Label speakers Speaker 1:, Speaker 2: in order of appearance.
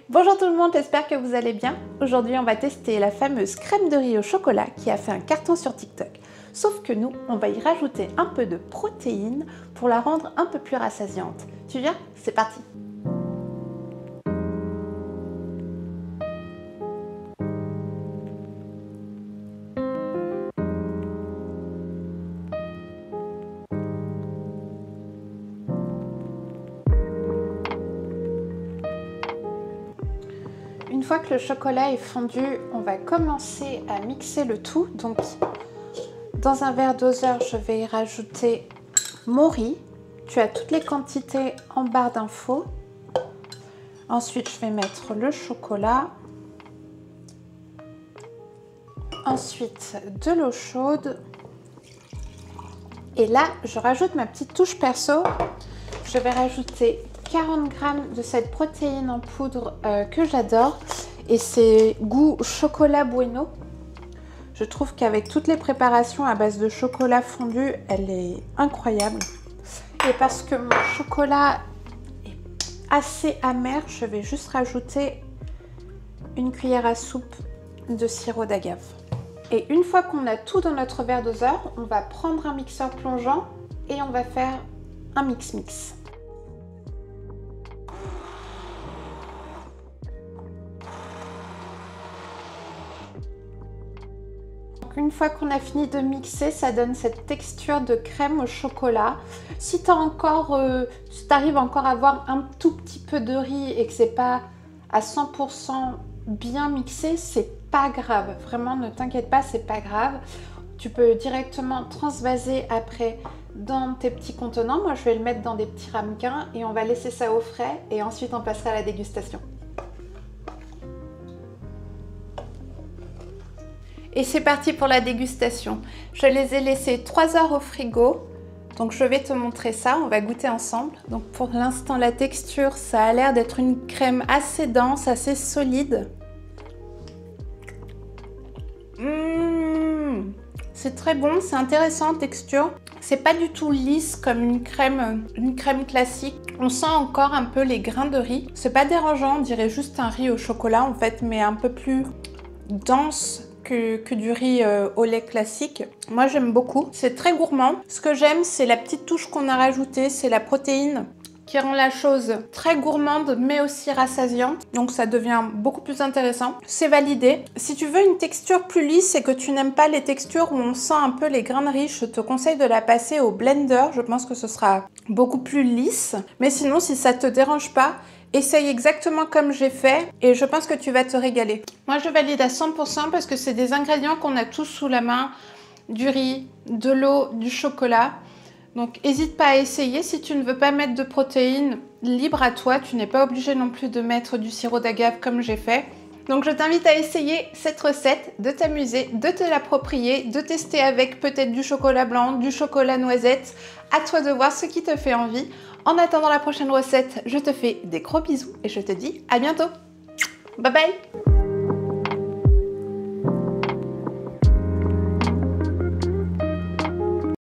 Speaker 1: Bonjour tout le monde, j'espère que vous allez bien. Aujourd'hui, on va tester la fameuse crème de riz au chocolat qui a fait un carton sur TikTok. Sauf que nous, on va y rajouter un peu de protéines pour la rendre un peu plus rassasiante. Tu viens? C'est parti! Une fois que le chocolat est fondu, on va commencer à mixer le tout. Donc, dans un verre doseur, je vais y rajouter mon riz. Tu as toutes les quantités en barre d'infos. Ensuite, je vais mettre le chocolat. Ensuite, de l'eau chaude. Et là, je rajoute ma petite touche perso. Je vais rajouter 40 g de cette protéine en poudre que j'adore. Et c'est goût chocolat bueno. Je trouve qu'avec toutes les préparations à base de chocolat fondu, elle est incroyable. Et parce que mon chocolat est assez amer, je vais juste rajouter une cuillère à soupe de sirop d'agave. Et une fois qu'on a tout dans notre verre doseur, on va prendre un mixeur plongeant et on va faire un mix-mix. Une fois qu'on a fini de mixer, ça donne cette texture de crème au chocolat. Si tu arrives encore à avoir un tout petit peu de riz et que c'est pas à 100% bien mixé, c'est pas grave. Vraiment, ne t'inquiète pas, c'est pas grave. Tu peux directement transvaser après dans tes petits contenants. Moi, je vais le mettre dans des petits ramequins et on va laisser ça au frais et ensuite on passera à la dégustation. Et c'est parti pour la dégustation. Je les ai laissés 3 heures au frigo. Donc je vais te montrer ça, on va goûter ensemble. Donc pour l'instant, la texture, ça a l'air d'être une crème assez dense, assez solide. C'est très bon, c'est intéressant en texture. C'est pas du tout lisse comme une crème classique. On sent encore un peu les grains de riz. C'est pas dérangeant, on dirait juste un riz au chocolat en fait, mais un peu plus dense que du riz au lait classique. Moi j'aime beaucoup, c'est très gourmand. Ce que j'aime, c'est la petite touche qu'on a rajoutée, c'est la protéine qui rend la chose très gourmande mais aussi rassasiante, donc ça devient beaucoup plus intéressant. C'est validé. Si tu veux une texture plus lisse et que tu n'aimes pas les textures où on sent un peu les grains de riz, je te conseille de la passer au blender, je pense que ce sera beaucoup plus lisse. Mais sinon, si ça te dérange pas, essaye exactement comme j'ai fait et je pense que tu vas te régaler. Moi, je valide à 100% parce que c'est des ingrédients qu'on a tous sous la main. Du riz, de l'eau, du chocolat. Donc, n'hésite pas à essayer. Si tu ne veux pas mettre de protéines, libre à toi. Tu n'es pas obligé non plus de mettre du sirop d'agave comme j'ai fait. Donc, je t'invite à essayer cette recette, de t'amuser, de te l'approprier, de tester avec peut-être du chocolat blanc, du chocolat noisette. À toi de voir ce qui te fait envie. En attendant la prochaine recette, je te fais des gros bisous et je te dis à bientôt. Bye bye!